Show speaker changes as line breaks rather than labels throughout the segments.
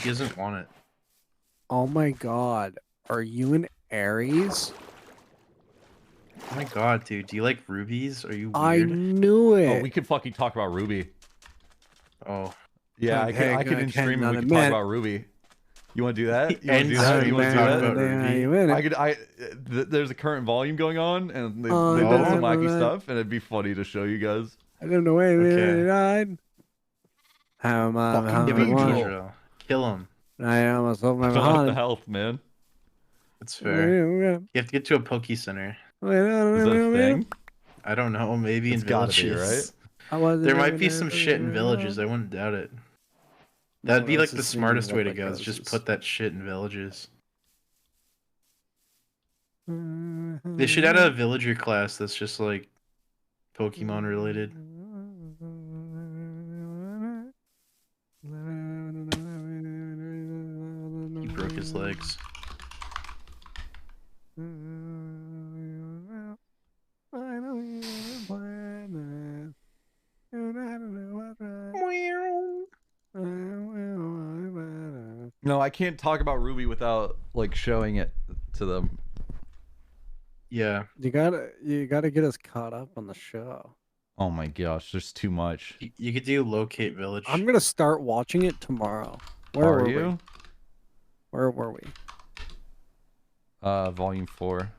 He doesn't want it.
Oh my god. Are you an Aries?
Oh my god, dude. Do you like rubies? Are you
I
weird?
knew it.
Oh, we could fucking talk about RWBY.
Oh.
Yeah,
Okay,
I could
I
in stream and
cannot
we could talk
admit.
about RWBY. You want to do that? You want to
And
do that?
stream
You want to
talk
do
about
that?
RWBY.
There's a current volume going on, and they
Oh,
did some
no.
wacky stuff, and it'd be funny to show you guys.
I don't know where
Okay.
they died. How am I?
Fucking
Give him
Angel.
Israel. Kill him.
I almost opened my
I don't have the
behind.
health, man.
That's fair. You have to get to a Poke Center.
Is that a thing?
I don't know. Maybe
It's
in
gotta be,
villages.
right?
There might be some shit in villages. I wouldn't doubt it. That'd be like the smartest way to go. Is just put that shit in villages. They should add a villager class that's just like Pokemon related. He broke his legs.
No, I can't talk about RWBY without like showing it to them.
Yeah.
You gotta get us caught up on the show.
Oh my gosh, there's too much.
You could do Locate Village.
I'm gonna start watching it tomorrow.
Where are you?
Where were we?
Volume 4.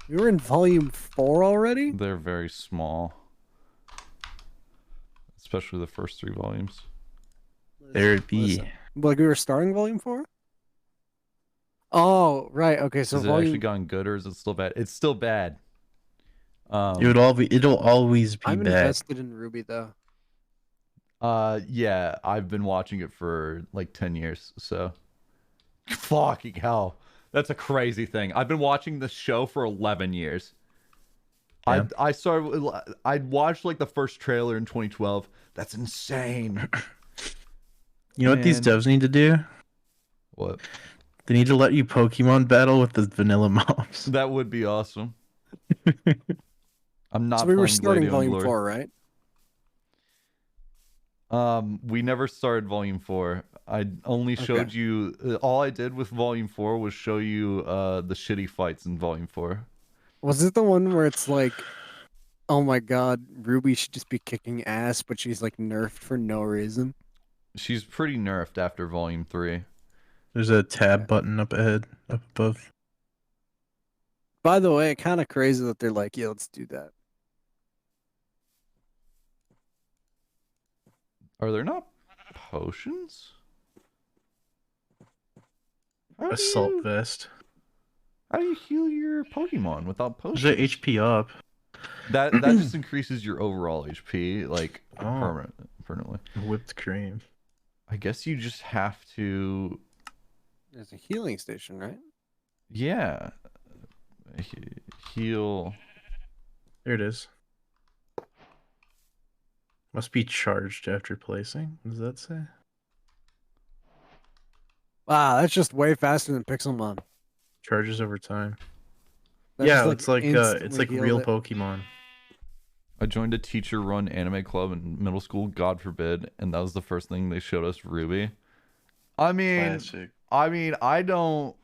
We were in volume 4 already?
They're very small. Especially the first 3 volumes.
There it be.
Listen. Like we were starting volume 4? Oh, right. Okay, so
Has it actually gone good or is it still bad? It's still bad.
It'll always be
I'm
bad.
invested in RWBY though.
Yeah, I've been watching it for like 10 years, so fucking hell. That's a crazy thing. I've been watching this show for 11 years. Yeah. I watched like the first trailer in 2012. That's insane.
You know what these devs need to do?
What?
They need to let you Pokemon battle with the vanilla mobs.
That would be awesome. I'm not.
So we were starting
Gladion
volume
Glory.
4, right?
We never started volume 4. I only showed you. All I did with volume 4 was show you the shitty fights in volume 4.
Was it the one where it's like, oh my god, RWBY should just be kicking ass, but she's like nerfed for no reason?
She's pretty nerfed after volume 3.
There's a tab button up ahead, up above.
By the way, kind of crazy that they're like, yeah, let's do that.
Are there not potions?
Assault vest.
How do you heal your Pokemon without potions?
There's an HP up.
That just increases your overall HP, like permanently.
Whipped cream.
I guess you just have to.
There's a healing station, right?
Yeah. Heal.
There it is. Must be charged after placing. What does that say?
Wow, that's just way faster than Pixelmon.
Charges over time.
That
Yeah,
just,
it's like
healed
real
it.
Pokemon.
I joined a teacher-run anime club in middle school, God forbid, and that was the first thing they showed us RWBY. I mean,
Classic.
I don't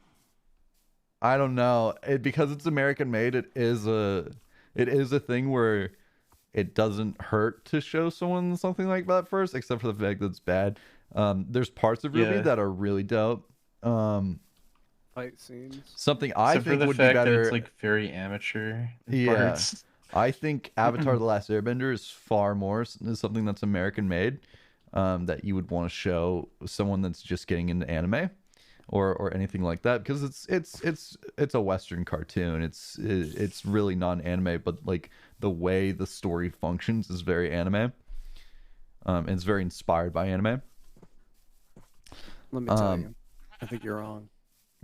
know. Because it's American made, it is a thing where it doesn't hurt to show someone something like that first, except for the fact that it's bad. There's parts of RWBY that are really dope.
Fight scenes.
Something I
Except
think
for the
would
fact
be better.
that it's like very amateur.
Yeah.
Parts.
I think Avatar: The Last Airbender is far more is something that's American made, that you would want to show someone that's just getting into anime, or anything like that, because it's a Western cartoon. It's really non-anime, but like the way the story functions is very anime. And it's very inspired by anime.
Let me tell you, I think you're wrong.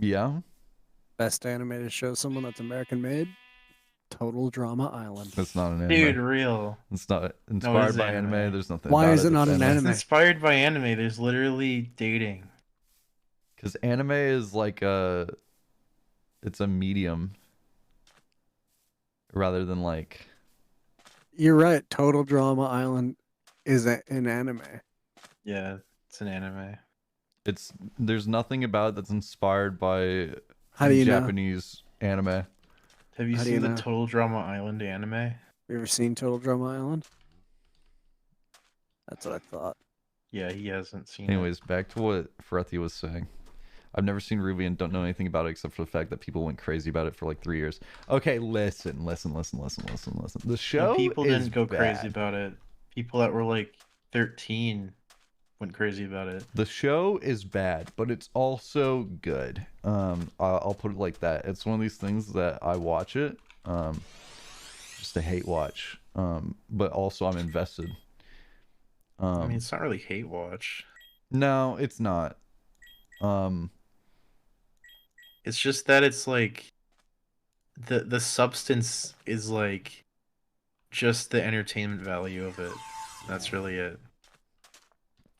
Yeah.
Best animated show, someone that's American made. Total Drama Island.
That's not an anime.
Dude, real.
It's not inspired by anime. There's nothing.
Why
about
is it not an
It's
anime?
inspired by anime. There's literally dating.
Because anime is like it's a medium rather than like.
You're right. Total Drama Island is an anime.
Yeah, it's an anime.
There's nothing about it that's inspired by
How do you know?
Japanese anime.
Have you
How do you
seen the
know?
Total Drama Island anime?
You ever seen Total Drama Island? That's what I thought.
Yeah, he hasn't seen it.
Anyways, back to what Ferretti was saying. I've never seen RWBY and don't know anything about it except for the fact that people went crazy about it for like 3 years. Okay, listen. The show
people
is
didn't go
bad.
crazy about it. People that were like 13 went crazy about it.
The show is bad, but it's also good. I'll put it like that. It's one of these things that I watch it, just to hate watch. But also I'm invested.
I mean, it's not really hate watch.
No, it's not.
It's just that it's like the substance is like just the entertainment value of it. That's really it.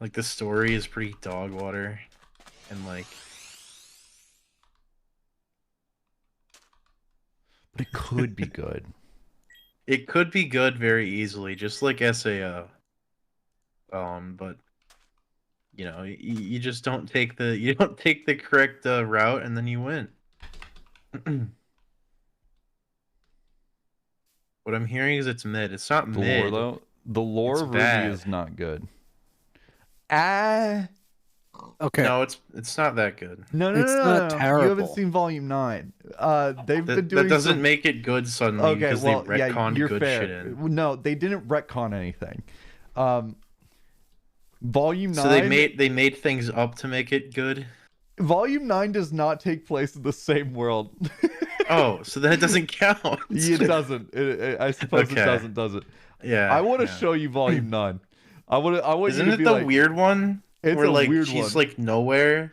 Like the story is pretty dog water, and like.
But it could be good.
It could be good very easily, just like SAO. But you know, you just don't take the correct route, and then you win. What I'm hearing is it's mid. It's not
The
mid.
lore though, the lore
It's
of RWBY
bad.
is not good.
Okay.
No, it's not that good.
No,
It's not
You
terrible.
haven't seen Volume 9. They've been
That
doing
doesn't
some...
make it good suddenly
Okay,
because
well,
they
yeah,
retconned
you're
good
fair.
shit in.
No, they didn't retcon anything. Volume 9.
So they made things up to make it good.
Volume 9 does not take place in the same world.
Oh, so that doesn't count.
It doesn't. I suppose
Okay.
it doesn't, does it?
Yeah.
I want to show you Volume 9. I want
Isn't
you to
it
be
the
like,
weird one?
It's
where
a
like
weird
she's
one.
like nowhere.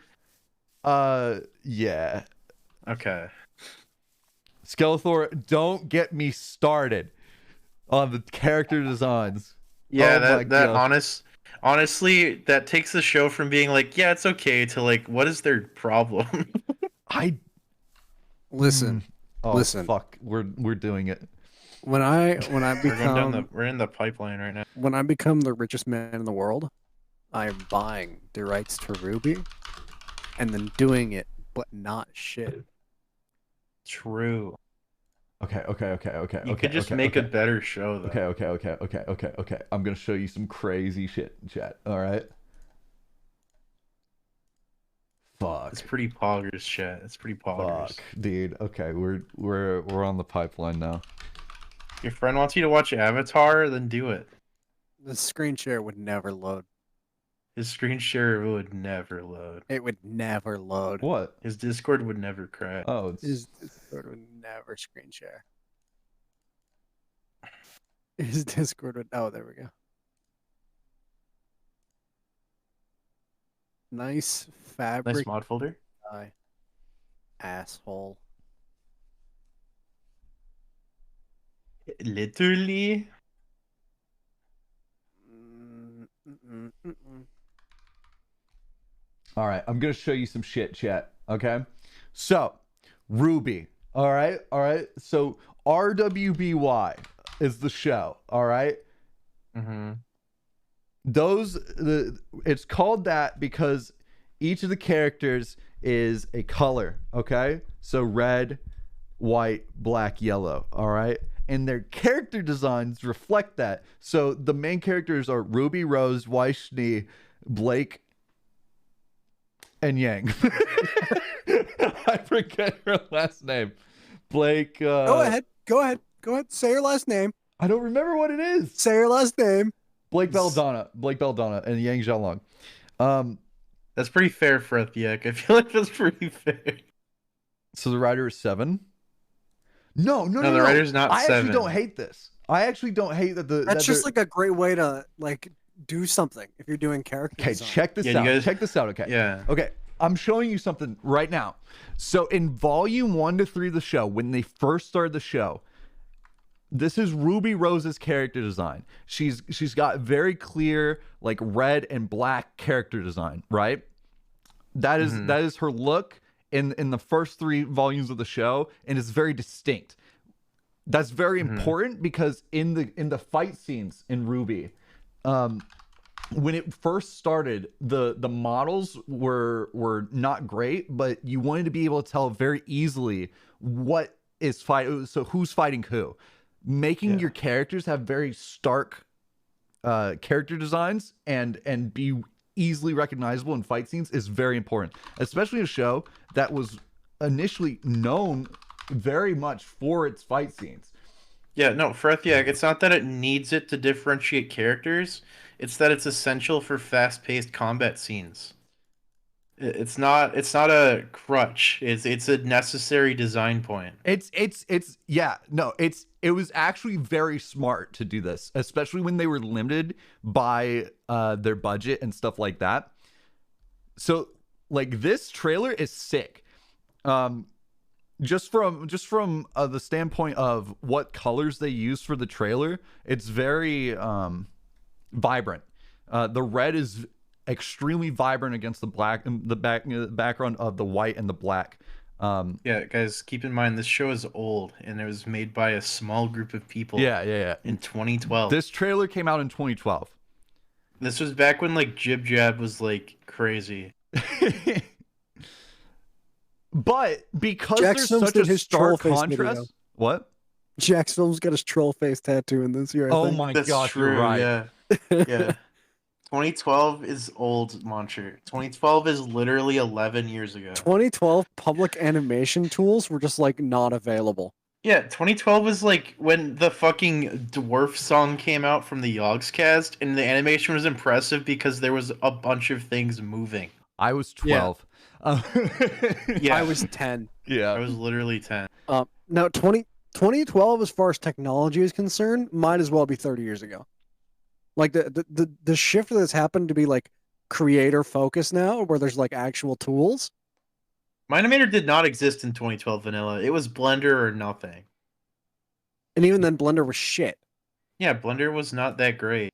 Yeah.
Okay.
Skeletor, don't get me started on the character designs.
Yeah,
Oh my
that
gosh.
honestly, that takes the show from being like, yeah, it's okay, to like, what is their problem?
Listen.
Oh,
Listen.
fuck. We're doing it.
When I
We're in the pipeline right now.
when I become the richest man in the world, I am buying the rights to RWBY and then doing it, but not shit.
True.
Okay.
You could just make a better show though.
Okay. I'm gonna show you some crazy shit in chat. All right. Fuck.
It's pretty poggers, chat. It's pretty poggers.
Fuck, dude. Okay, we're on the pipeline now.
Your friend wants you to watch Avatar, then do it.
The screen share would never load.
His screen share would never load.
It would never load.
What?
His Discord would never crash.
Oh, it's
His Discord would never screen share. His Discord would. Oh, there we go. Nice fabric.
Nice mod folder.
Asshole.
Literally.
all right. I'm gonna show you some shit, chat. Okay, so RWBY. All right. So RWBY is the show. All right.
Mm-hmm.
It's called that because each of the characters is a color. Okay, so red, white, black, yellow. All right, and their character designs reflect that. So the main characters are Ruby, Rose, Weishni, Blake, and Yang. I forget her last name. Blake.
Go ahead. Say your last name.
I don't remember what it is.
Say your last name.
Blake Belladonna, and Yang Xiaolong.
That's pretty fair for Ethiek. I feel like that's pretty fair.
So the writer is 7. No.
The writer's not 7.
I actually don't hate this. I actually don't hate that.
That's just like a great way to like do something if you're doing character design.
Check this out. Check this out. Okay.
Yeah.
Okay. I'm showing you something right now. So in volume 1 to 3 of the show, when they first started the show, this is Ruby Rose's character design. She's got very clear like red and black character design, right? That is her look in the first 3 volumes of the show, and it's very distinct. That's very important because in the fight scenes in RWBY, when it first started, the models were not great, but you wanted to be able to tell very easily what is fight. So who's fighting who? Making your characters have very stark character designs and be easily recognizable in fight scenes is very important, especially a show that was initially known very much for its fight scenes.
Yeah, no, Frethia, it's not that it needs it to differentiate characters, it's that it's essential for fast-paced combat scenes. It's not a crutch. It's a necessary design point.
It was actually very smart to do this, especially when they were limited by their budget and stuff like that. So like this trailer is sick. Just from the standpoint of what colors they use for the trailer, it's very vibrant. The red is extremely vibrant against the black, background of the white and the black.
Yeah, guys, keep in mind this show is old and it was made by a small group of people.
Yeah.
In 2012.
This trailer came out in 2012.
This was back when like Jib Jab was like crazy.
But because
Jack's
there's
Films
such
did
a
his troll
stark
face
contrast,
video.
what?
Jack's Films got his troll face tattoo in this year. I
Oh
think.
my
That's
gosh,
true,
you're right.
yeah. Yeah. 2012 is old, Moncher. 2012 is literally 11 years ago.
2012 public animation tools were just like not available.
Yeah, 2012 was like when the fucking dwarf song came out from the Yogscast, and the animation was impressive because there was a bunch of things moving.
I was 12.
Yeah,
I was 10.
Yeah.
I was literally 10.
Now 2012, as far as technology is concerned, might as well be 30 years ago. Like the shift that's happened to be like creator focused now, where there's like actual tools.
Minimator did not exist in 2012 vanilla. It was Blender or nothing.
And even then, Blender was shit.
Yeah, Blender was not that great.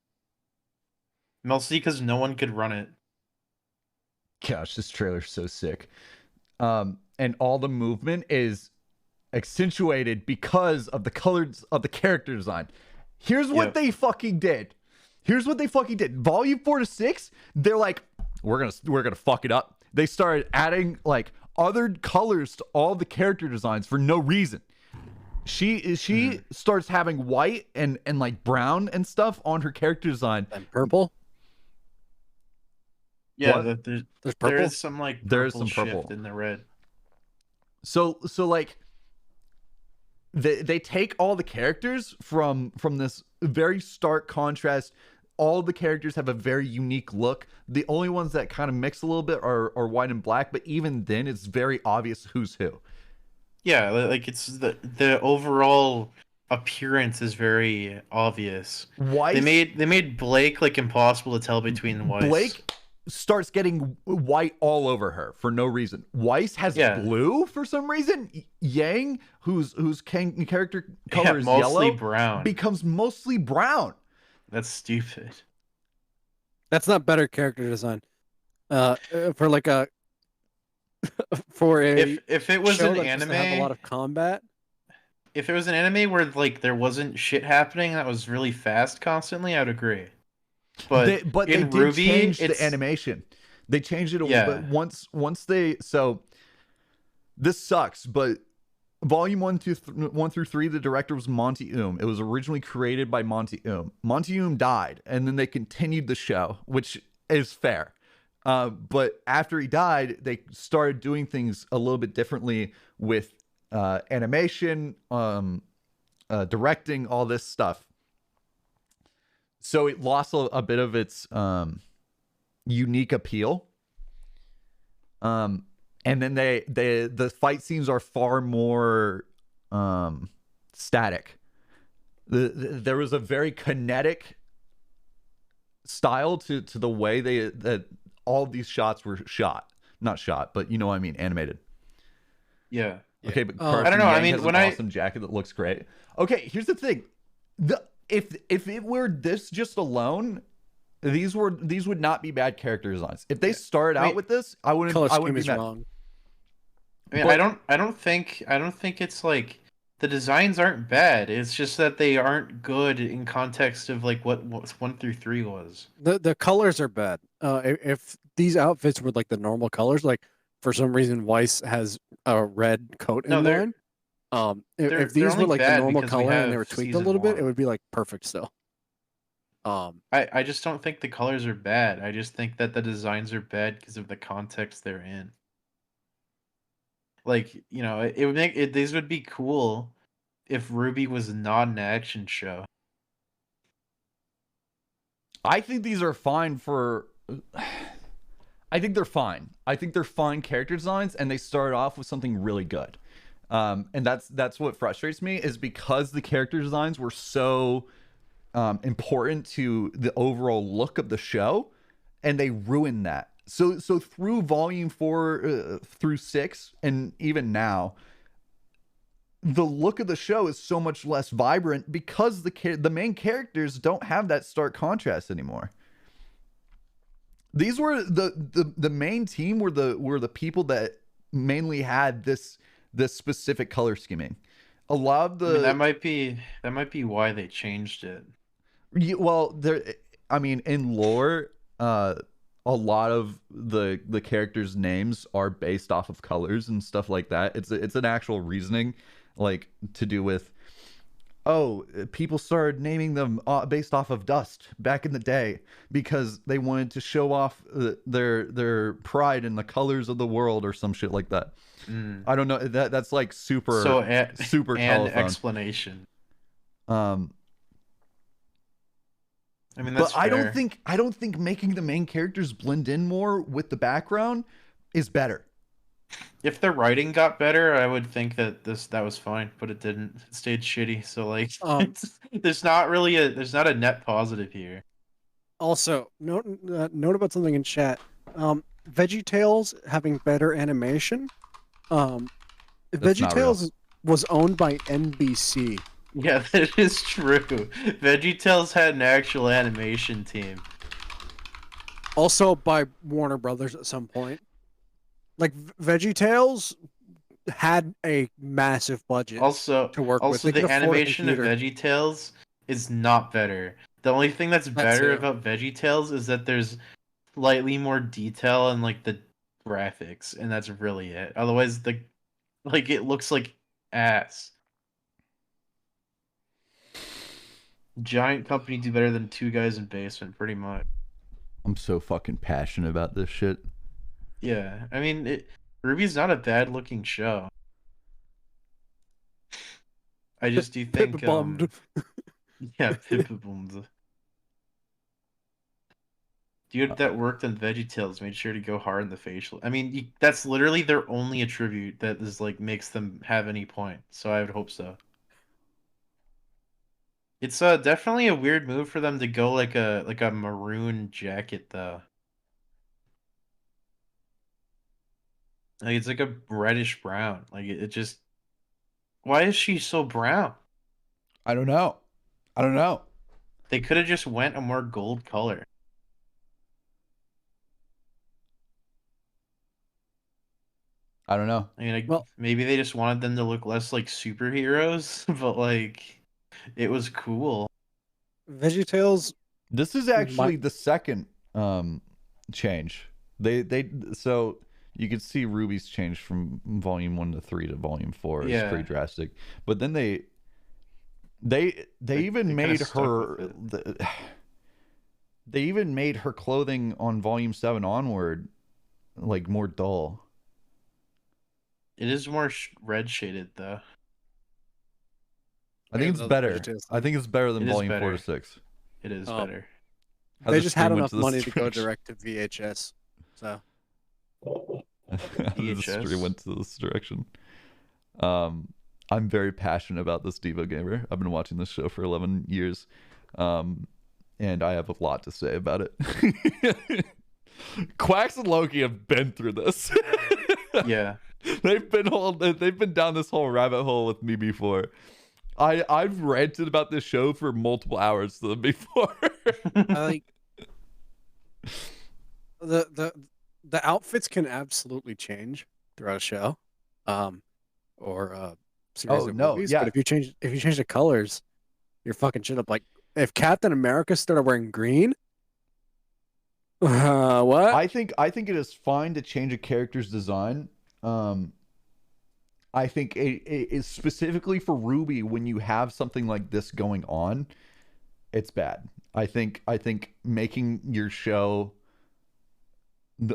Mostly because no one could run it.
Gosh, this trailer's so sick. And all the movement is accentuated because of the colors of the character design. Here's what they fucking did. Volume 4 to 6, they're like, we're gonna fuck it up. They started adding like other colors to all the character designs for no reason. She starts having white and like brown and stuff on her character design.
And purple.
Yeah,
There's
there
purple.
is some like
There is
purple
some purple
shift in the red.
So like they take all the characters from this very stark contrast. All the characters have a very unique look. The only ones that kind of mix a little bit are white and black, but even then it's very obvious who's who.
Yeah, like it's the overall appearance is very obvious.
Weiss,
They made Blake like impossible to tell between Weiss.
Blake starts getting white all over her for no reason. Weiss has blue for some reason. Yang, whose character color is
mostly
yellow,
brown.
becomes mostly brown.
That's stupid.
That's not better character design. For like a for a
If it was
show
an
that
anime,
doesn't have a lot of combat.
if it was an anime where like there wasn't shit happening that was really fast constantly, I would agree. But
they
in
did
RWBY,
change
it's
the animation. They changed it a little bit once they. So this sucks, but Volume 1 through 3, the director was Monty It was originally created by Monty Monty died, and then they continued the show, which is fair. But after he died, they started doing things a little bit differently with animation, directing, all this stuff. So it lost a bit of its unique appeal. And then the fight scenes are far more static. There was a very kinetic style to the way that all of these shots were not shot, but you know what I mean, animated.
Yeah.
Okay, but
I don't know. I mean,
has
when
an awesome jacket that looks great. Okay, here's the thing: if it were this just alone, these would not be bad character designs. If they started out with this, I wouldn't be mad.
Wrong.
I mean, I don't think it's like the designs aren't bad. It's just that they aren't good in context of like what 1 through 3 was.
The colors are bad. If these outfits were like the normal colors, like for some reason Weiss has a red coat
No,
in mine. If
they're
these
only
were like the
bad
normal
because we
color and they
have
were tweaked a
season
little bit, it
1.
would be like perfect still.
I just don't think the colors are bad. I just think that the designs are bad because of the context they're in. Like, it would make it. These would be cool if RWBY was not an action show.
I think these are fine for. I think they're fine. I think they're fine character designs, and they start off with something really good. And that's what frustrates me, is because the character designs were so important to the overall look of the show, and they ruined that. So through volume 4 through 6, and even now, the look of the show is so much less vibrant because the main characters don't have that stark contrast anymore. These were the main team were the people that mainly had this specific color scheming. A lot of
I mean,
the
that might be why they changed it.
well, there. I mean, in lore, a lot of the characters' names are based off of colors and stuff like that. It's an actual reasoning, like to do with. Oh, people started naming them based off of dust back in the day because they wanted to show off their pride in the colors of the world or some shit like that.
Mm.
I don't know. That's like super
So
super
an
telephone.
explanation.
Um,
I mean,
but
that's fair.
I don't think making the main characters blend in more with the background is better.
If the writing got better, I would think that that was fine, but it didn't. It stayed shitty. So like, there's not a net positive here.
Also, note about something in chat. VeggieTales having better animation. VeggieTales was owned by NBC.
Yeah, that is true. VeggieTales had an actual animation team.
Also by Warner Brothers at some point. Like VeggieTales had a massive budget to work with.
Also,
They could
the
afford a
animation of
computer.
VeggieTales is not better. The only thing that's better about VeggieTales is that there's slightly more detail in like the graphics, and that's really it. Otherwise, it looks like ass. Giant company do better than two guys in basement, pretty much.
I'm so fucking passionate about this shit.
Yeah, I mean, RWBY's not a bad looking show. I just do think,
Pip-a-bummed.
yeah, Pip-a-bummed. Dude that worked on VeggieTales made sure to go hard in the facial. I mean, that's literally their only attribute that is like makes them have any point. So I would hope so. It's definitely a weird move for them to go like a maroon jacket though. Like it's like a reddish brown. Like it just. Why is she so brown?
I don't know. I don't know.
They could have just went a more gold color.
I don't know.
I mean, maybe they just wanted them to look less like superheroes, but like it was cool.
VeggieTales.
This is actually the second change. They so you could see RWBY's change from volume 1 to 3 to volume 4 is pretty drastic. But then they even made her they even made her clothing on volume 7 onward like more dull.
It is more red shaded though.
I think it's better. I think it's better than volume 4 to 6.
It is better.
They just had enough money to go direct to VHS. So
the stream went to this direction. I'm very passionate about this Devo Gamer. I've been watching this show for 11 years. And I have a lot to say about it. Quacks and Loki have been through this.
Yeah.
They've been down this whole rabbit hole with me before. I've ranted about this show for multiple hours to them before.
Like the outfits can absolutely change throughout a show, or series
Oh,
of
no,
movies.
yeah.
But if you change the colors, you're fucking shit up. Like if Captain America started wearing green, what?
I think it is fine to change a character's design. I think it is specifically for RWBY when you have something like this going on, it's bad. I think making your show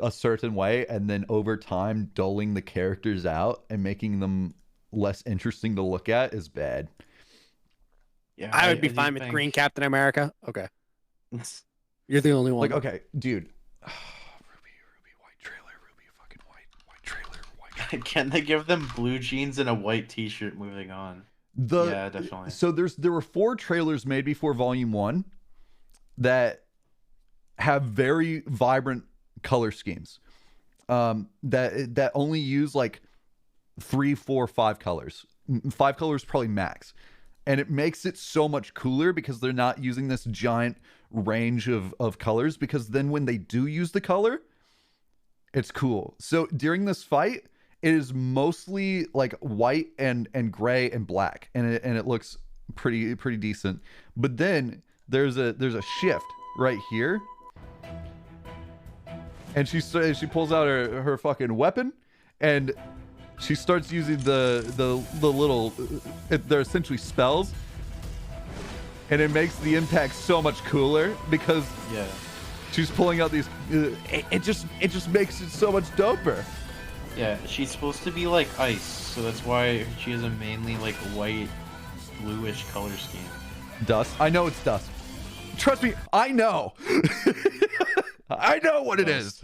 a certain way and then over time dulling the characters out and making them less interesting to look at is bad.
Yeah,
I would be
I do
fine with
think
green Captain America. Okay, you're the only one.
Like, okay, dude. RWBY, white trailer, RWBY, fucking white trailer, white trailer.
Can they give them blue jeans and a white T-shirt? Moving on. Yeah, definitely.
So there were 4 trailers made before Volume 1 that have very vibrant color schemes. That only use like 3, 4, 5 colors. 5 colors probably max. And it makes it so much cooler because they're not using this giant range of colors, because then when they do use the color, it's cool. So during this fight, it is mostly like white and gray and black, and it looks pretty decent. But then there's a shift right here, and she pulls out her fucking weapon, and she starts using the little they're essentially spells, and it makes the impact so much cooler because
Yeah.
she's pulling out these it just makes it so much doper.
Yeah, she's supposed to be like ice, so that's why she has a mainly like white, bluish color scheme.
Dust. I know it's dust. Trust me, I know. I know what it is.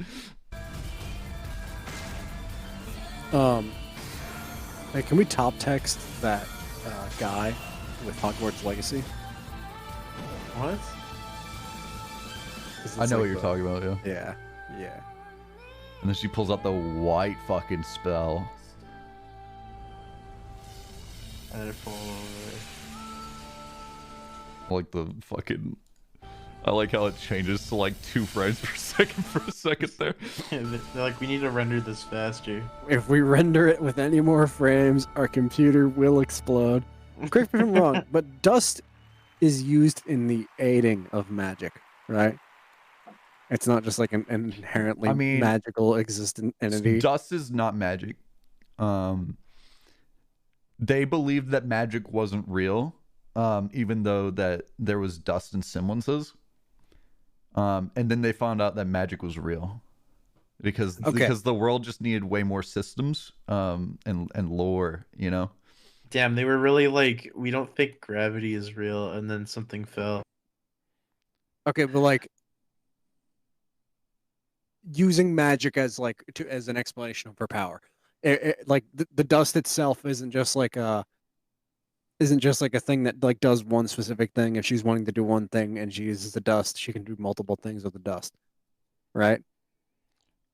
Hey, can we top text that guy with Hogwarts Legacy?
What?
'Cause
I
it's
know what
like
you're talking about, yeah.
Yeah.
And then she pulls out the white fucking spell.
And it fall over.
Like the fucking. I like how it changes to like 2 frames per second for a second there.
They're like, we need to render this faster.
If we render it with any more frames, our computer will explode. Correct me if I'm wrong, but dust is used in the aiding of magic, right? It's not just like an inherently magical existent entity.
Dust is not magic. They believed that magic wasn't real, even though that there was dust and semblances. And then they found out that magic was real, because the world just needed way more systems, and lore, you know.
Damn, they were really like, we don't think gravity is real, and then something fell.
Okay, but like using magic as like as an explanation of her power. Like the dust itself isn't just like a thing that like does one specific thing. If she's wanting to do one thing and she uses the dust, she can do multiple things with the dust, right?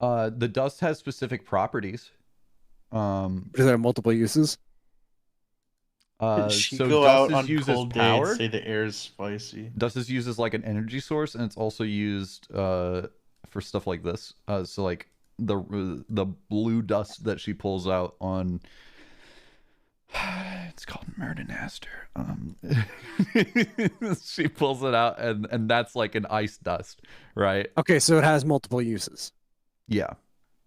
The dust has specific properties.
Does it have multiple uses?
She
So
go
dust
out
is
on
used as
cold day
power.
and say the air is spicy.
Dust is used as like an energy source, and it's also used for stuff like this. So like the blue dust that she pulls out on. It's called Murdernaster. She pulls it out, and that's like an ice dust, right?
Okay, so it has multiple uses,
Yeah.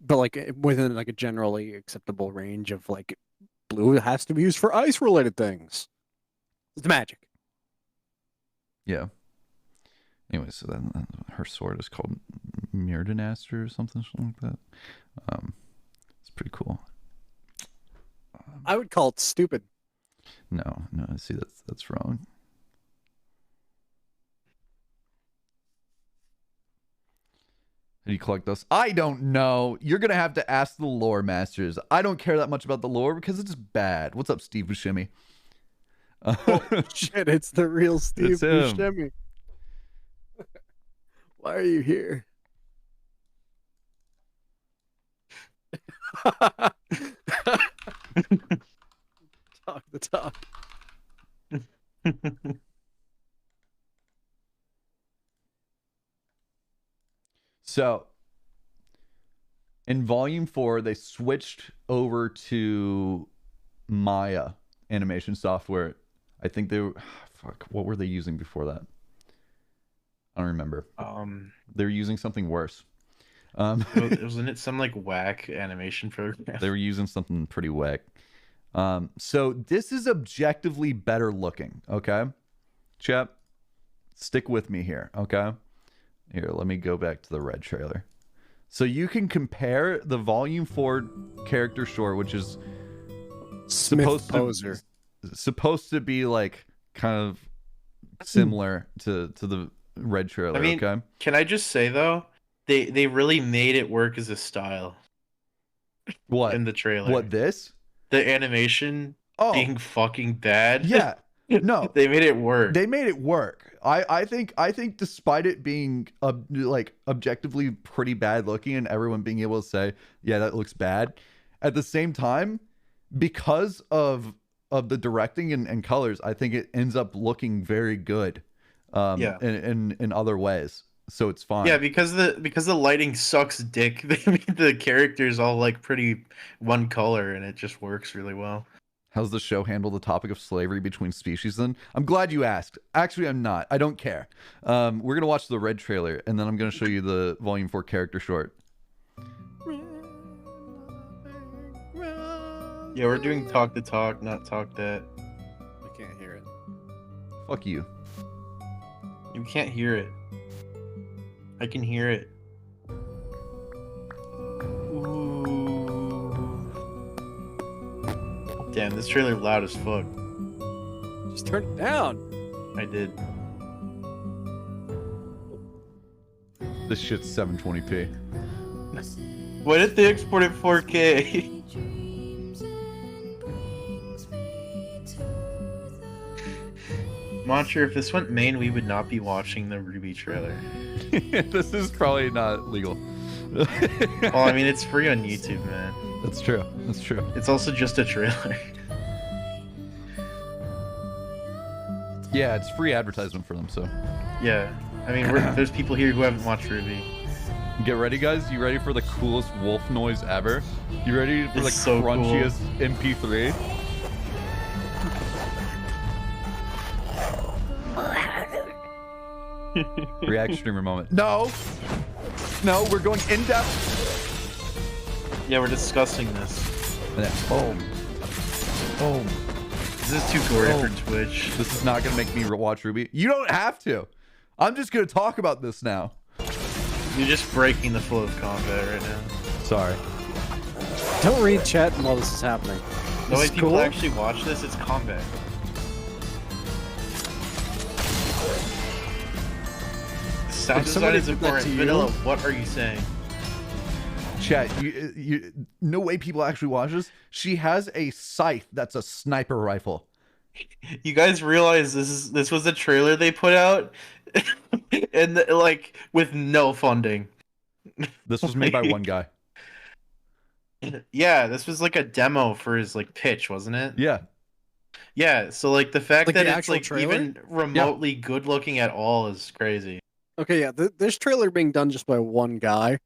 but like within like a generally acceptable range of like blue has to be used for ice related things. It's magic.
Yeah. Anyway, so then her sword is called Myrdenaster or something like that. It's pretty cool.
I would call it stupid.
No, see, that's wrong. How do you collect those? I don't know. You're gonna have to ask the lore masters. I don't care that much about the lore because it's bad. What's up, Steve Buscemi?
Oh shit! It's the real Steve
It's him.
Buscemi. Why are you here? Talk the talk.
So, in Volume 4, they switched over to Maya animation software. I think they were, fuck, what were they using before that? I don't remember. They were using something worse.
Wasn't it some like whack animation program?
They were using something pretty whack. So this is objectively better looking, okay? Chat, stick with me here, okay? Here, let me go back to the red trailer. So you can compare the Volume 4 character short, which is supposed to be like kind of similar to the red trailer,
I mean,
okay?
Can I just say though, they really made it work as a style.
What?
In the trailer?
What, this?
The animation being fucking bad.
Yeah. No.
They made it work.
They made it work. I think despite it being like objectively pretty bad looking and everyone being able to say, yeah, that looks bad, at the same time, because of the directing and colors, I think it ends up looking very good. In other ways. So it's fine.
Yeah, because the lighting sucks dick. They made the characters all like pretty one color and it just works really well.
How's the show handle the topic of slavery between species then? I'm glad you asked. Actually, I'm not. I don't care. We're going to watch the red trailer, and then I'm going to show you the Volume 4 character short.
Yeah, we're doing talk to talk, not talk that.
I can't hear it.
Fuck you.
You can't hear it. I can hear it. Damn, this trailer loud as fuck.
Just turn it down.
I did.
This shit's 720p.
Why did they export it 4K? Monster, if this went main, we would not be watching the RWBY trailer.
This is probably not legal.
Well, I mean, it's free on YouTube, man.
That's true. That's true.
It's also just a trailer.
Yeah, it's free advertisement for them, so.
Yeah. I mean, there's people here who haven't watched RWBY.
Get ready, guys. You ready for the coolest wolf noise ever? You ready for the
so
crunchiest MP3? Reaction streamer moment. No, we're going in depth.
Yeah, we're discussing this.
And then boom.
This is too gory for Twitch.
This is not gonna make me watch RWBY. You don't have to. I'm just gonna talk about this now.
You're just breaking the flow of combat right now.
Sorry.
Don't read chat while this is happening.
The way
This is
people
cool.
actually watch this, it's combat. Sound
If
design
somebody
is
did that
important.
to you-
Vanilla, what are you saying?
Chat, you no way people actually watch this. She has a scythe that's a sniper rifle.
You guys realize this was a trailer they put out, and like with no funding.
This was made by one guy.
Yeah, this was like a demo for his like pitch, wasn't it?
Yeah.
Yeah, so like the fact
Like
that
the
it's
actual
like
trailer?
even remotely good looking at all is crazy.
Okay, yeah, this trailer being done just by one guy,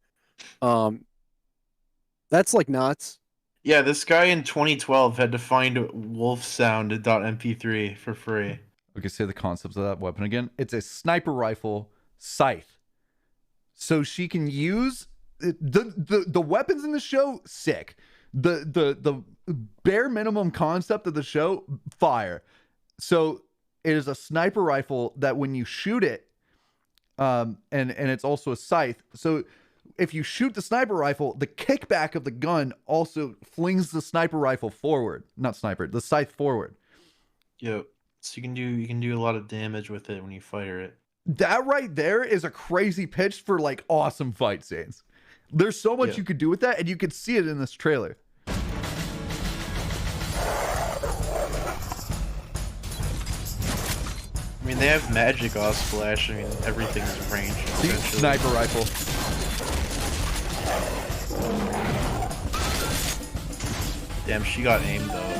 that's like nuts.
Yeah, this guy in 2012 had to find wolfsound.mp3 for free.
Okay, say the concepts of that weapon again. It's a sniper rifle scythe. So she can use the weapons in the show, sick. The bare minimum concept of the show, fire. So it is a sniper rifle that when you shoot it, and it's also a scythe. So if you shoot the sniper rifle, the kickback of the gun also flings the sniper rifle forward. Not sniper, the scythe forward.
Yep. So you can do a lot of damage with it when you fire it.
That right there is a crazy pitch for like awesome fight scenes. There's so much you could do with that, and you could see it in this trailer.
I mean, they have magic off splash. I mean, everything's ranged.
See?
essentially.
Sniper rifle.
Damn, she got aimed though.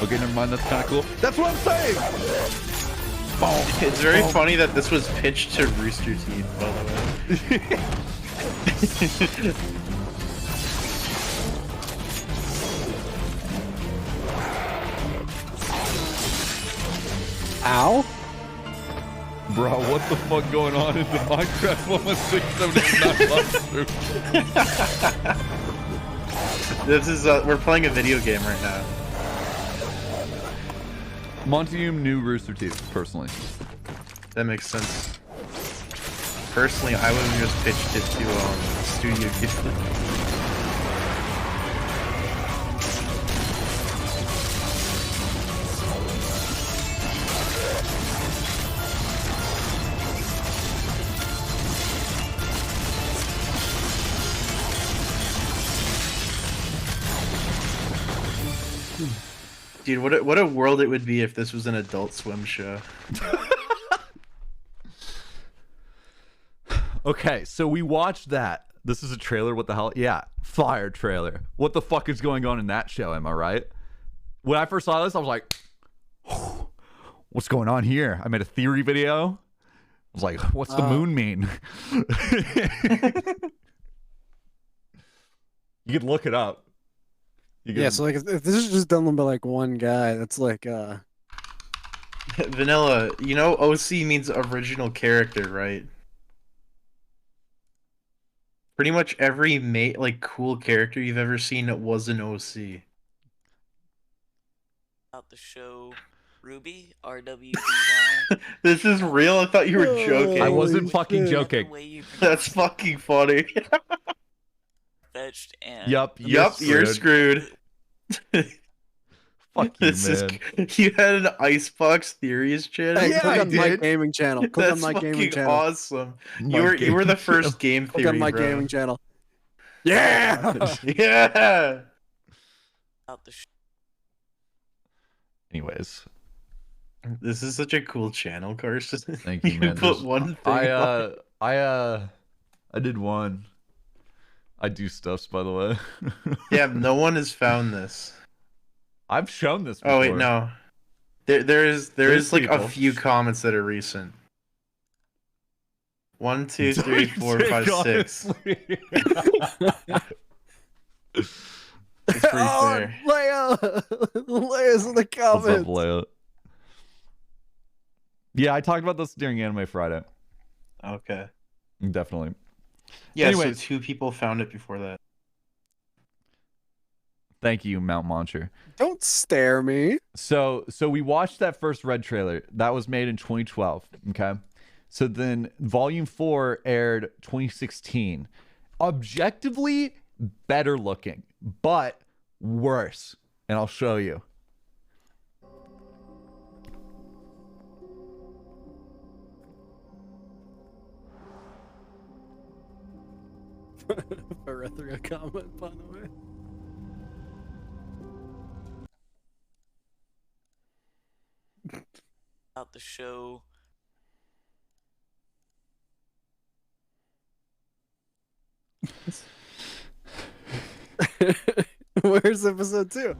Okay, never mind. That's kind of cool. That's what I'm saying.
It's very funny that this was pitched to Rooster Teeth, by the way.
Ow.
Bro, what the fuck going on in the Minecraft 11679
This is we're playing a video game right now.
Montium knew Rooster Teeth, personally.
That makes sense. Personally, I would have just pitched it to Studio Ghibli. Dude, what a world it would be if this was an Adult Swim show.
Okay, so we watched that. This is a trailer. What the hell? Yeah, fire trailer. What the fuck is going on in that show? Am I right? When I first saw this, I was like, what's going on here? I made a theory video. I was like, what's the moon mean? You could look it up.
Yeah, so like if this is just done by like one guy, that's like
Vanilla, you know OC means original character, right? Pretty much every like cool character you've ever seen was an OC.
About the show RWBY, RWBY.
This is real? I thought you were joking.
I wasn't fucking joking.
That's fucking funny.
Fetched and
Yup,
You're screwed.
Fuck you,
This
man.
You had an Icebox Theories channel?
hey,
Yeah,
click
I
on my
did.
gaming channel. Click
That's
on my gaming
fucking
channel.
awesome.
My
You were the
gaming
first game
Click
theory,
on my
bro.
gaming channel. Yeah.
Yeah.
about the show.
Anyways,
This is such a cool channel, Carson.
thank you, man.
put one thing on.
I did one. I do stuffs, by the way.
Yeah, no one has found this.
I've shown this before.
Oh wait, no. There is like
people.
a few comments that are recent. 1, 2, 3, 4, 5, 6.
Honestly.
It's pretty
Oh,
fair.
Leia. Leia's in the
What's up,
comments.
Leia? Yeah, I talked about this during Anime Friday.
Okay.
Definitely.
Yeah,
Anyways.
so 2 people found it before that.
Thank you, Mount Moncher.
Don't stare me.
So we watched that first Red trailer. That was made in 2012. Okay. So then Volume 4 aired 2016. Objectively better looking, but worse. And I'll show you.
Arithria comment, by the way.
About the show.
Where's episode 2?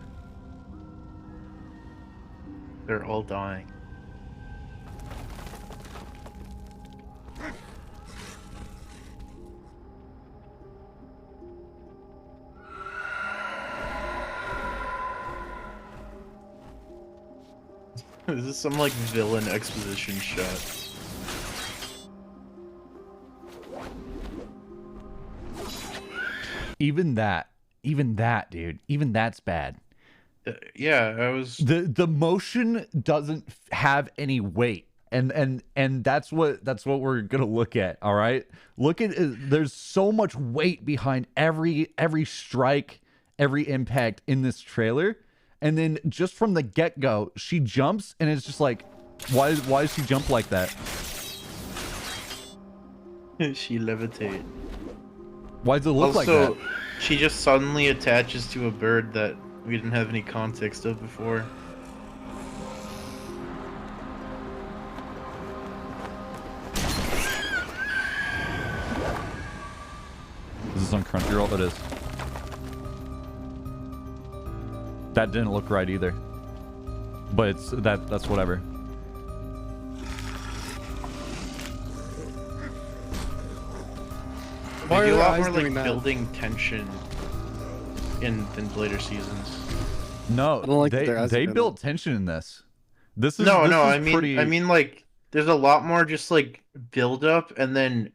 They're all dying. This is some like villain exposition shot.
Even that, dude, even that's bad.
Yeah, I was.
The motion doesn't have any weight. And that's what we're gonna look at. All right, look at there's so much weight behind every strike, every impact in this trailer, and then just from the get-go she jumps and it's just like, why does she jump like that?
She levitate.
Why does it look like
Also,
that?
she just suddenly attaches to a bird that we didn't have any context of before.
Is this on Crunchyroll? It is. That didn't look right either, but it's that's whatever.
Why
They do
are
a
their
lot
eyes
more like
doing that?
building tension in later seasons.
No,
I don't like that their eyes are
they
doing
built tension in this. This is
No,
this
no,
is
I
pretty.
mean like there's a lot more just like build up and then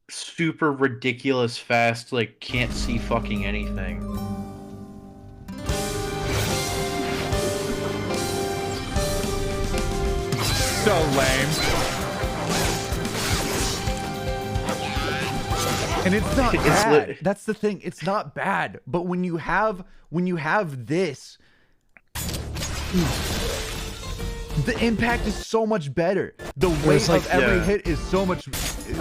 super ridiculous fast, like can't see fucking anything.
So lame. And it's not
It's
bad.
lit-
That's the thing. It's not bad. But when you have this, the impact is so much better. The weight
like-
of every
yeah.
hit is so much.
I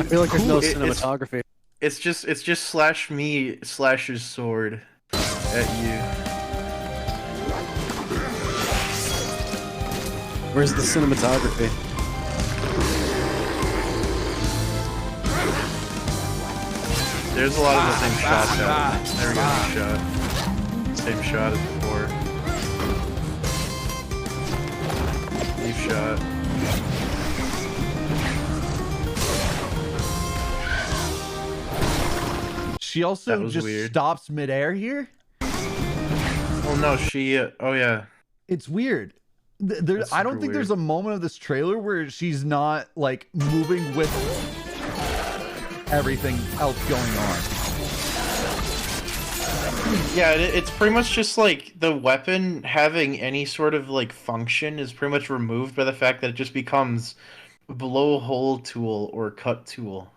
feel like there's no
Cool. It's-
cinematography.
It's just slash me slasher's sword at you.
Where's the cinematography?
There's a lot of the same shots out. There we go, new shot. Same shot as before. New shot.
She also
That was
just
weird.
stops midair here.
Oh no, she. Oh yeah.
It's weird.
That's
I don't
super
think there's
weird.
a moment of this trailer where she's not like moving with everything else going on.
Yeah, it's pretty much just like the weapon having any sort of like function is pretty much removed by the fact that it just becomes blowhole tool or cut tool.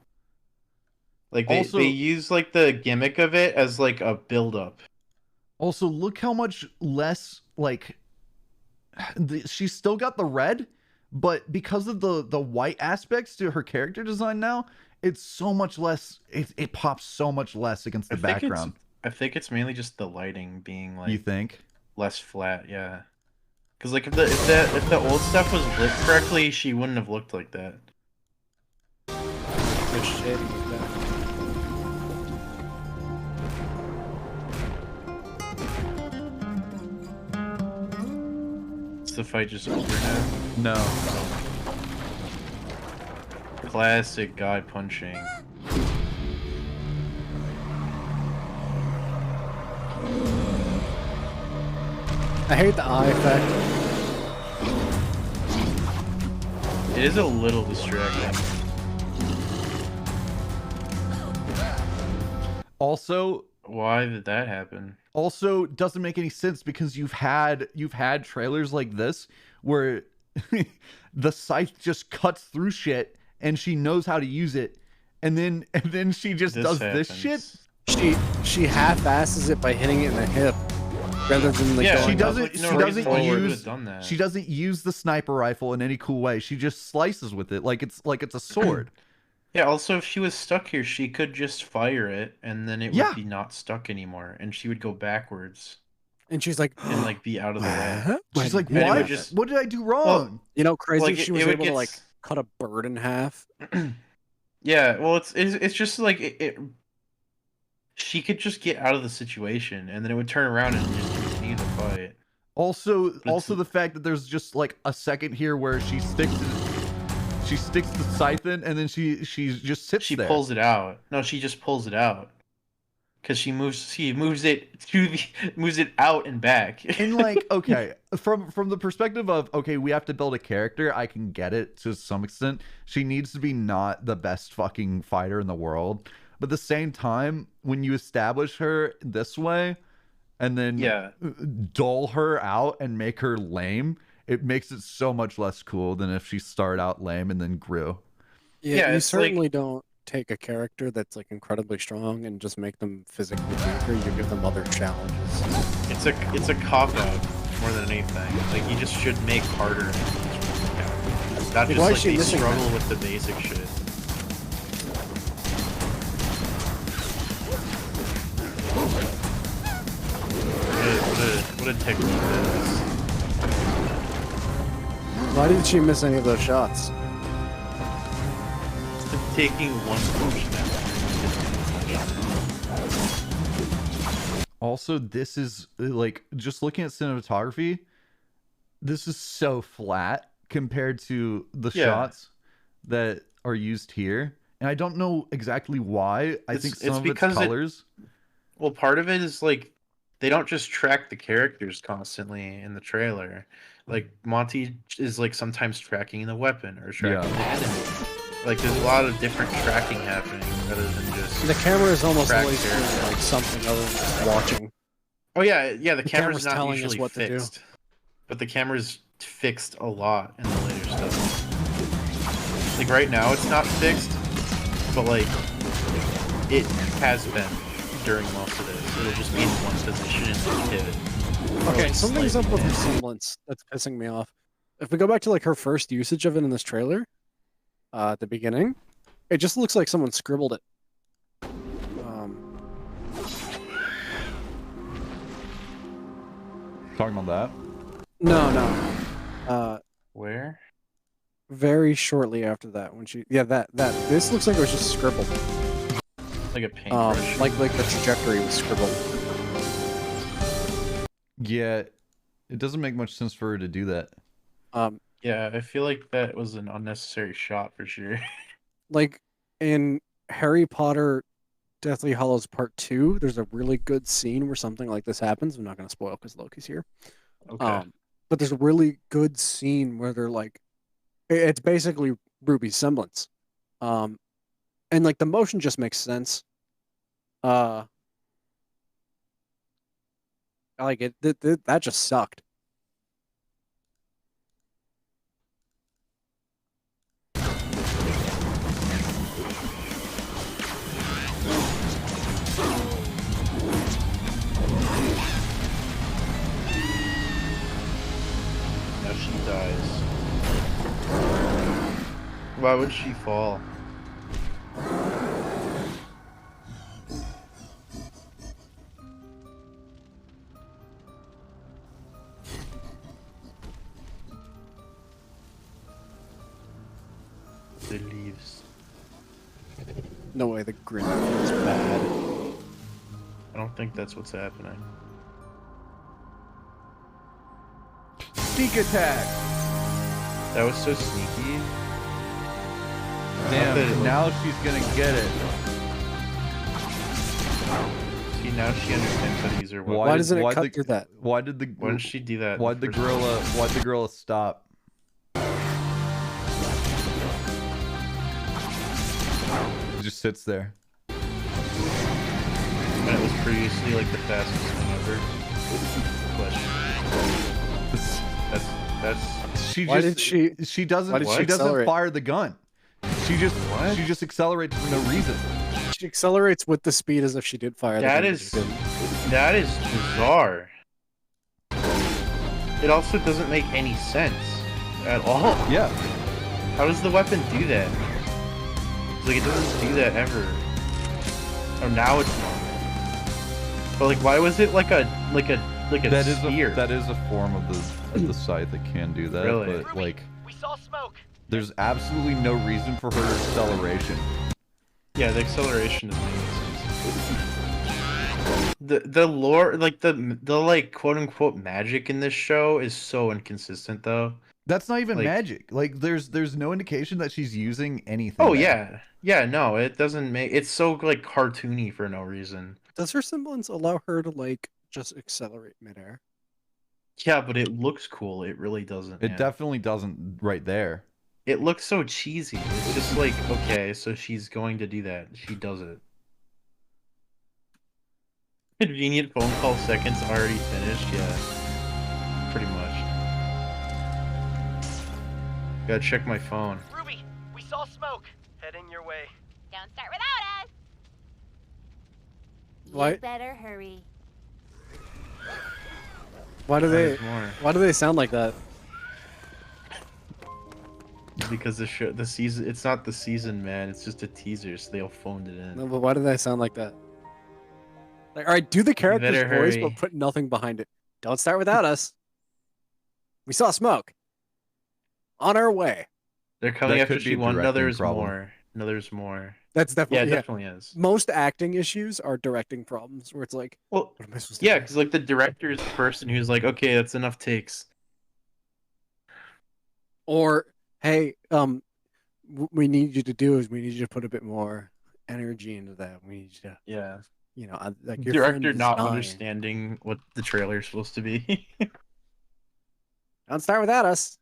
Like
Also-
they use like the gimmick of it as like a build up.
Also, look how much less like she's still got the red, but because of the white aspects to her character design now, it's so much less. It pops so much less against the background.
I think it's mainly just the lighting being like
You think?
less flat, yeah. Because like if the old stuff was lit correctly, she wouldn't have looked like that.
Which shading is that?
Is the fight just over now?
No.
Classic guy punching.
I hate the eye effect.
It is a little distracting.
Also,
Why did that happen?
doesn't make any sense because you've had trailers like this where the scythe just cuts through shit and she knows how to use it, and then she just does this shit.
She half-asses it by hitting it in the hip, rather than like
Yeah,
going
She
up
doesn't.
like, no
she
reason
doesn't
why you would've
use.
done that.
She doesn't use the sniper rifle in any cool way. She just slices with it like it's a sword.
Yeah, also if she was stuck here, she could just fire it and then it would
Yeah.
be not stuck anymore and she would go backwards
and she's like,
and like be out of the way.
"Huh?
She's like,
And it would
"What?
just-
What did I do wrong?"
Well,
you know, crazy.
Like,
She
it
was
would
able to
get
like
s-
cut a bird in half.
Yeah, well it's just like it she could just get out of the situation and then it would turn around and just continue the fight.
Also,
it's-
the fact that there's just like a second here where she sticks the scythe in, and then she just sits
She
there.
pulls it out. No, she just pulls it out. Cuz she moves it to the moves it out and back.
And like, okay, from the perspective of, okay, we have to build a character, I can get it to some extent. She needs to be not the best fucking fighter in the world, but at the same time, when you establish her this way and then
Yeah.
dull her out and make her lame, it makes it so much less cool than if she started out lame and then grew.
Yeah,
you
it's like-
certainly don't take a character that's like incredibly strong and just make them physically weaker. You give them other challenges.
It's a cop out more than anything. Like you just should make harder. Not just
Why is
like
she
they
missing
struggle
that?
with the basic shit. What a technique that is.
Why did she miss any of those shots?
Taking one punch now.
Also, this is like, just looking at cinematography, this is so flat compared to the
Yeah.
shots that are used here. and I don't know exactly why. I think
It's
some of its
because
colors.
well, part of it is like they don't just track the characters constantly in the trailer. Like Monty is like sometimes tracking the weapon or tracking the enemy. Like there's a lot of different tracking happening rather than just
The camera is almost
track
always doing
characters.
like something other than just watching.
Oh yeah, yeah. The,
The
camera's,
camera's
not
telling us
usually
what to do.
fixed, but the camera's fixed a lot in the later stuff. Like right now, it's not fixed, but like it has been during most of this. It'll just be in one position and then pivot.
Okay,
like,
something's up
slightly
with the
down.
semblance that's pissing me off. If we go back to like her first usage of it in this trailer, at the beginning, it just looks like someone scribbled it.
Talking about that.
No.
Where?
Very shortly after that, when she, this looks like it was just scribbled.
Like a paintbrush.
Like the trajectory was scribbled.
Yeah, it doesn't make much sense for her to do that.
Yeah, I feel like that was an unnecessary shot for sure.
Like in Harry Potter Deathly Hallows Part 2, there's a really good scene where something like this happens. I'm not going to spoil because Loki's here.
Okay.
But there's a really good scene where they're like, it's basically Ruby's semblance. And like the motion just makes sense. I like it. That just sucked.
Now she dies. Why would she fall? The leaves.
No way, the grin feels bad.
I don't think that's what's happening.
Sneak attack.
That was so sneaky.
Damn,
that it
now she's gonna get it.
See, now she understands how to use her weapon.
Why doesn't it cut through that?
Why did the
Why did she do that?
Why'd the gorilla stop? It just sits there.
When it was previously like the fastest thing ever. Question. That's.
She
Why
just
did
she doesn't
why did she
she doesn't
accelerate?
fire the gun. She just
What?
she just accelerates for no reason.
She accelerates with the speed as if she did fire.
That
the gun,
is
but she didn't.
that is bizarre. It also doesn't make any sense at all.
Yeah.
How does the weapon do that? Like it doesn't do that ever. Oh, now it's normal. But like, why was it like a
That is
sphere?
that is a form of the scythe that can do that,
Really?
but like
We saw smoke.
there's absolutely no reason for her acceleration.
Yeah, the acceleration doesn't make sense. The lore, like the like quote unquote magic in this show is so inconsistent though.
That's not even
Like-
magic. Like there's no indication that she's using anything.
Oh
there.
yeah, no, it doesn't make. It's so like cartoony for no reason.
Does her semblance allow her to like just accelerate midair?
Yeah, but it looks cool. It really doesn't.
It
man.
definitely doesn't right there.
It looks so cheesy. It's just like, okay, so she's going to do that. She does it. Convenient phone call seconds already finished. Yeah, pretty much. Gotta check my phone.
Ruby, we saw smoke. Heading your way.
Don't start without us.
Why-
You better hurry.
Why do they?
There's more.
Why do they sound like that?
Because the show, the season, it's not the season, man. It's just a teaser, so they all phoned it in.
No, but why do they sound like that? Like, all right, do the character's
better
voice,
hurry.
but put nothing behind it. Don't start without us. We saw smoke. On our way.
They're coming
That
after
could be a
She1. No,
directing
there's
problem.
more. No, there's more.
That's
Yeah,
definitely
it definitely is.
Most acting issues are directing problems, where it's like,
Well,
what am I supposed to
yeah,
do?
because like the director is the person who's like, okay, that's enough takes.
Or hey, what we need you to do is we need you to put a bit more energy into that. We need you to,
Yeah.
like your friend
Director
is
not
dying.
understanding what the trailer is supposed to be.
Don't start without us.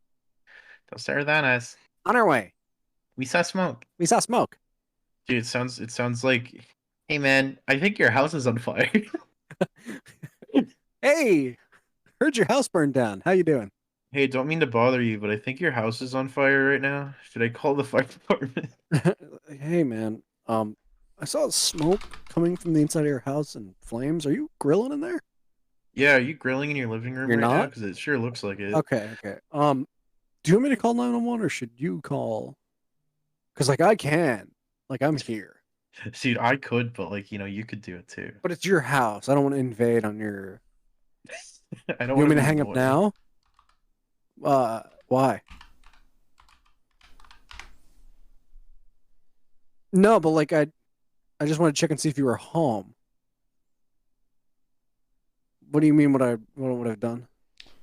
Don't stare that us.
On our way.
We saw smoke.
We saw smoke.
Dude, it sounds like, hey man, I think your house is on fire.
Hey, heard your house burned down. How you doing?
Hey, don't mean to bother you, but I think your house is on fire right now. Should I call the fire department?
Hey, man. I saw smoke coming from the inside of your house and flames. Are you grilling in there?
Yeah, are you grilling in your living room
You're
right now?
not?
Because it sure looks like it.
Okay. Do you want me to call 911 or should you call? Because like I can, like I'm here,
Dude, I could, but like, you could do it too.
but it's your house. I don't want to invade on your.
I
You
don't
want me
want
to hang up
annoying.
now? Why? No, but like I just want to check and see if you were home. What do you mean? What would I've done?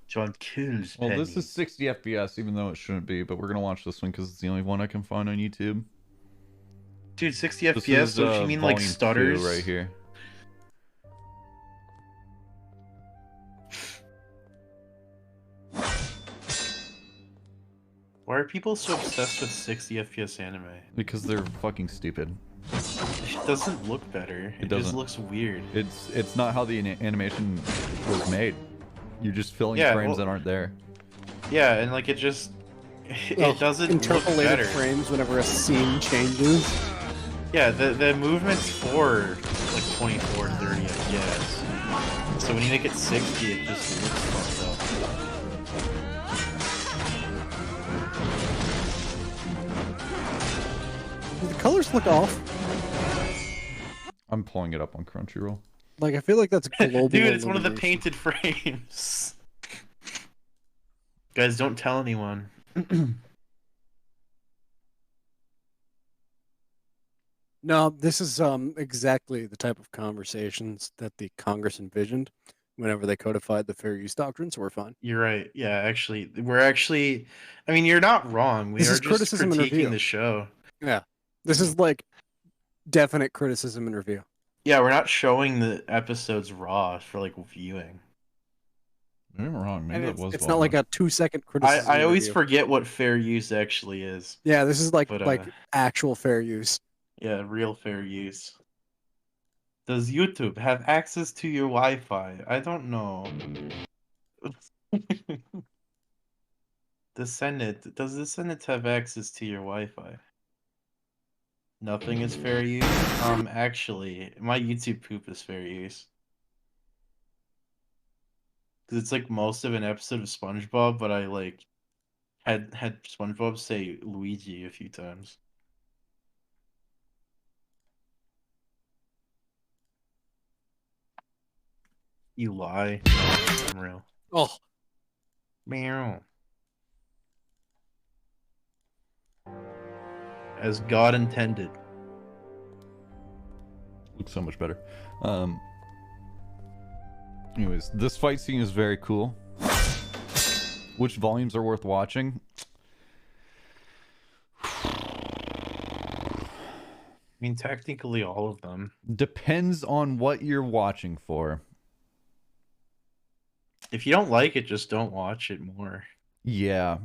John kills
Well,
Penny.
this is 60 FPS, even though it shouldn't be, but we're gonna watch this one because it's the only one I can find on YouTube.
Dude, 60
This
FPS,
is,
don't you mean like
volume 2
stutters?
right here.
Why are people so obsessed with 60 FPS anime?
Because they're fucking stupid.
It doesn't look better. It just
doesn't.
looks weird.
It's not how the animation was made. You're just filling
Yeah,
frames
well-
that aren't there.
Yeah, and like it just it doesn't look
interpolated
better.
frames whenever a scene changes.
Yeah, the movement's for like 24, 30, I guess. So when you make it 60, it just looks fucked up.
The colors look off.
I'm pulling it up on Crunchyroll.
Like I feel like that's global.
Dude, it's one of the
illumination.
painted frames. Guys, don't tell anyone.
No, this is exactly the type of conversations that the Congress envisioned whenever they codified the fair use doctrine, so we're fine.
You're right. Yeah, actually, I mean, you're not wrong. We
This
are
is
just
criticism and review.
critiquing the show.
Yeah. This is like definite criticism and review.
Yeah, we're not showing the episodes raw for like viewing.
Maybe I'm wrong. Maybe
And
that was
it's not like a 2-second criticism.
I
and
always
review.
forget what fair use actually is.
Yeah, this is like
But,
actual fair use.
Yeah, real fair use. Does YouTube have access to your Wi-Fi? I don't know. Does the Senate have access to your Wi-Fi? Nothing is fair use? Actually, my YouTube poop is fair use. Because it's like most of an episode of SpongeBob, but I like had SpongeBob say Luigi a few times. You lie. I'm real.
Oh,
Meow. As God intended.
Looks so much better. Anyways, this fight scene is very cool. Which volumes are worth watching?
I mean, technically all of them.
Depends on what you're watching for.
If you don't like it, just don't watch it more.
Yeah.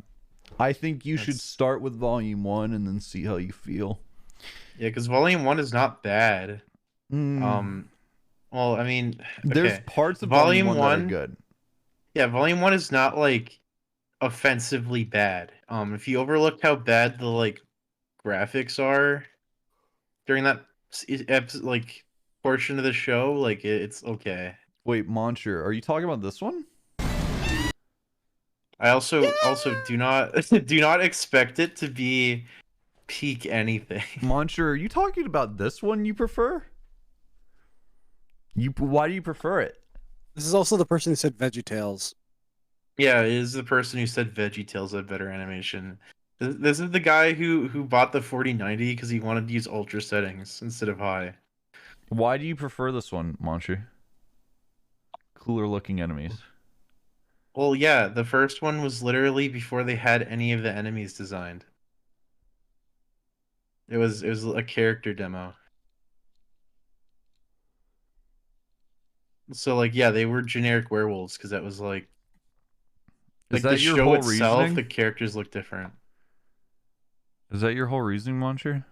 I think you should
That's-
start with volume 1 and then see how you feel.
Yeah, because volume 1 is not bad.
Mm.
Well, I mean,
There's
okay.
parts of
Volume
volume 1 that are
1
good.
Yeah, volume 1 is not like offensively bad. If you overlook how bad the like graphics are during that like portion of the show, like it's okay.
Wait, Monster, are you talking about this one?
I also do not do not expect it to be peak anything.
Monster, are you talking about this one you prefer? Why do you prefer it?
this is also the person who said VeggieTales.
Yeah, it is the person who said VeggieTales had better animation. This is the guy who bought the 4090 because he wanted to use ultra settings instead of high.
Why do you prefer this one, Monster? Cooler looking enemies.
Well, yeah, the first one was literally before they had any of the enemies designed. It was a character demo. So like yeah, they were generic werewolves because that was like
Is
the
that your
show
whole
itself,
reasoning?
the characters look different.
Is that your whole reasoning, Moncher?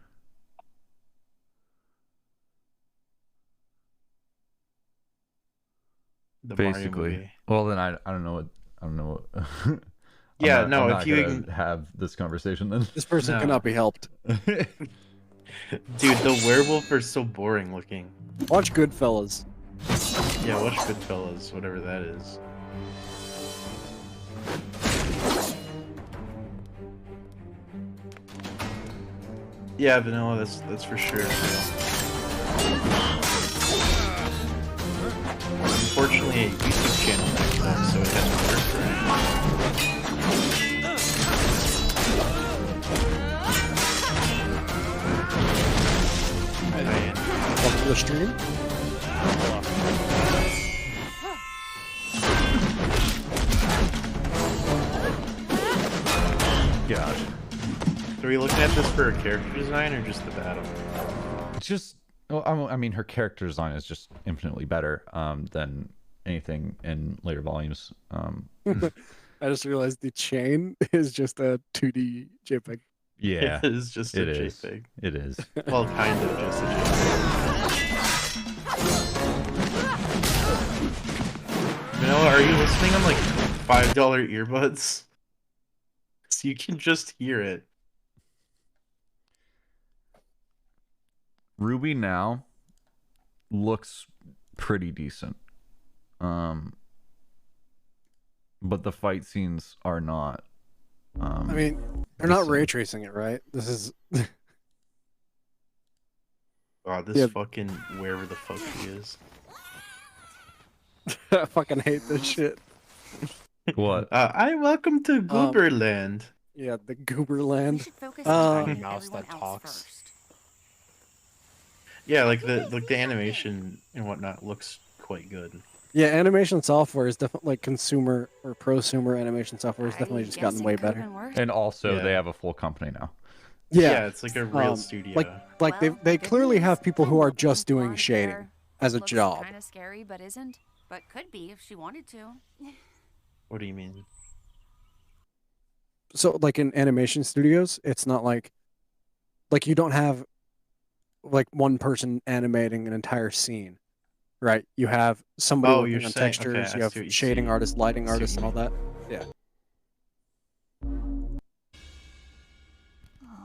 The Mario
Basically.
movie.
Well, then I don't know what.
Yeah,
I'm
no,
not
if you
gonna have this conversation then.
This person
No.
cannot be helped.
Dude, the werewolf are so boring looking.
Watch Goodfellas.
Yeah, watch Goodfellas, whatever that is. Yeah, vanilla, that's for sure. Unfortunately, a YouTube channel back then, so it hasn't worked right.
Welcome to the stream.
Gosh.
So are we looking at this for a character design or just the battle?
Just, well, I mean, her character design is just infinitely better than anything in later volumes.
I just realized the chain is just a 2D JPEG.
Yeah,
It is just a
it is.
JPEG.
It is.
Well, kind of just a JPEG. Vanilla, are you listening on like $5 earbuds? So you can just hear it.
RWBY now looks pretty decent. But the fight scenes are not.
I mean, they're not
decent.
ray tracing it, right? This is
Oh, this
Yeah.
fucking wherever the fuck she is.
I fucking hate this shit.
What?
I welcome to Gooberland.
Yeah, the
We
Gooberland.
should focus
Um,
on finding
Mouse
everyone
that
else
talks.
first.
Yeah, like the animation and whatnot looks quite good.
Yeah, animation software is definitely like consumer or prosumer animation software has definitely just gotten way better.
And also,
Yeah.
they have a full company now.
Yeah, it's like a real
um,
studio.
Like they clearly have people who are just doing shading as a job.
Kind of scary, but isn't. But could be if she wanted to.
What do you mean?
So like in animation studios, it's not like you don't have like one person animating an entire scene, right? You have somebody
Oh,
working
you're
on
saying-
textures,
okay, I
you
see
have
what you
shading
see.
artists, lighting
I see what
artists,
you
and all that. Yeah.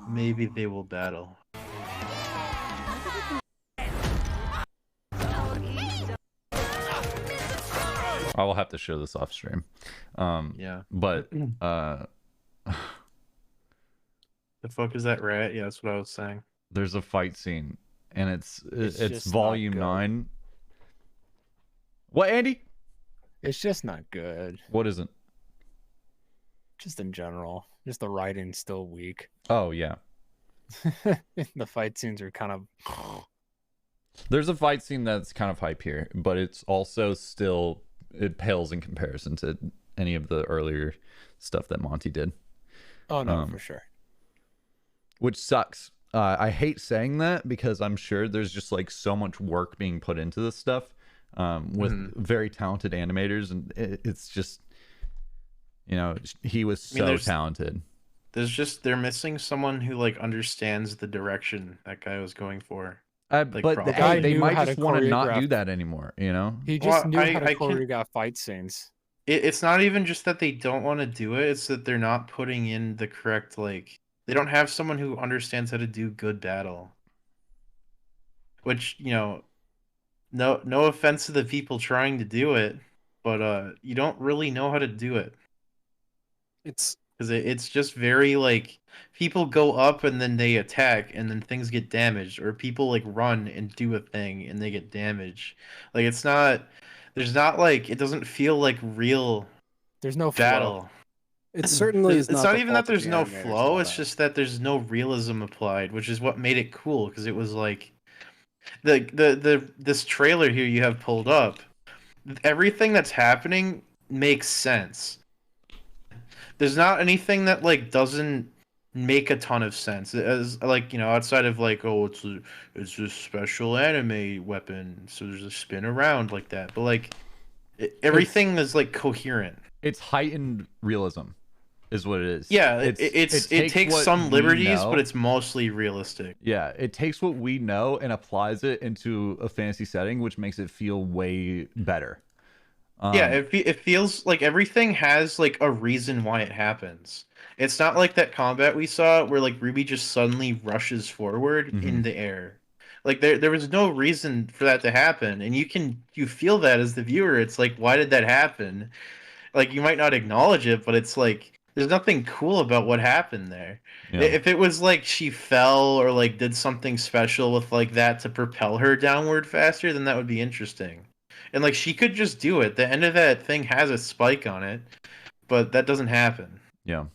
Maybe they will battle.
I will have to show this off stream.
Yeah.
But
The fuck is that rat? Yeah, that's what I was saying.
there's a fight scene, and it's
just not
volume
good.
9. What, Andy?
It's just not good.
What isn't?
Just in general. Just the writing's still weak.
Oh yeah,
The fight scenes are kind of
there's a fight scene that's kind of hype here, but it's also still, it pales in comparison to any of the earlier stuff that Monty did,
oh no, for sure.
which sucks. I hate saying that because I'm sure there's just like so much work being put into this stuff with very talented animators, and it's just, you know, he was
I mean,
so
there's-
talented.
They're missing someone who like understands the direction that guy was going for.
But
probably-
hey,
guy
they
knew
might
how
just
to
want to not
choreograph.
do that anymore, you know?
He just
Well,
knew how to
I can-
choreograph fight scenes.
It's not even just that they don't want to do it, it's that they're not putting in the correct, like, they don't have someone who understands how to do good battle. Which, you know, no offense to the people trying to do it, but you don't really know how to do it.
It's
Because it's just very, like, people go up and then they attack and then things get damaged, or people, like, run and do a thing and they get damaged. Like, it's not, there's not, like, it doesn't feel like real
There's no flow.
battle.
it certainly is
It's
not.
not
the
even that
fault of
there's
the
no
animators and
flow,
all
it's
that.
just that there's no realism applied, which is what made it cool, because it was like this trailer here you have pulled up, everything that's happening makes sense. There's not anything that like doesn't make a ton of sense as like outside of like, oh, it's a special anime weapon, so there's a spin around like that, but like everything is like coherent.
It's heightened realism, is what it is.
Yeah,
it
it takes
what
some
we
liberties,
know.
but it's mostly realistic.
Yeah, it takes what we know and applies it into a fantasy setting, which makes it feel way better.
Yeah, it feels like everything has like a reason why it happens. It's not like that combat we saw where like Ruby just suddenly rushes forward in the air. Like there was no reason for that to happen, and you feel that as the viewer. It's like, why did that happen? Like you might not acknowledge it, but it's like there's nothing cool about what happened there.
Yeah.
If it was like she fell or like did something special with like that to propel her downward faster, then that would be interesting. And like she could just do it. The end of that thing has a spike on it, but that doesn't happen.
Yeah.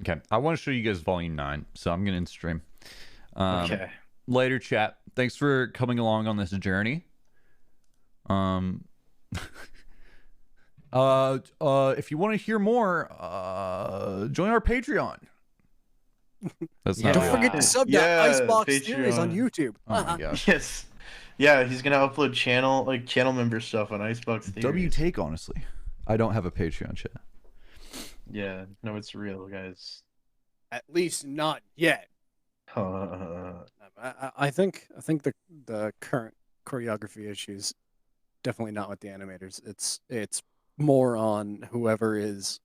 Okay, I want to show you guys Volume 9, so I'm gonna stream.
Okay.
Later, chat. Thanks for coming along on this journey. If you want to hear more, join our Patreon. That's not
Don't
real.
forget to sub
Yeah,
that Icebox Theories on
Patreon.
YouTube.
Oh my gosh.
Yes. Yeah, he's gonna upload channel member stuff on Icebox Theories.
W take, honestly. I don't have a Patreon, chat.
Yeah, no, it's real, guys.
At least not yet. I think the current choreography issues definitely not with the animators. It's more on whoever is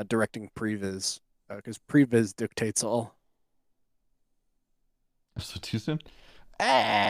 directing previs, because previs dictates all.
So too soon?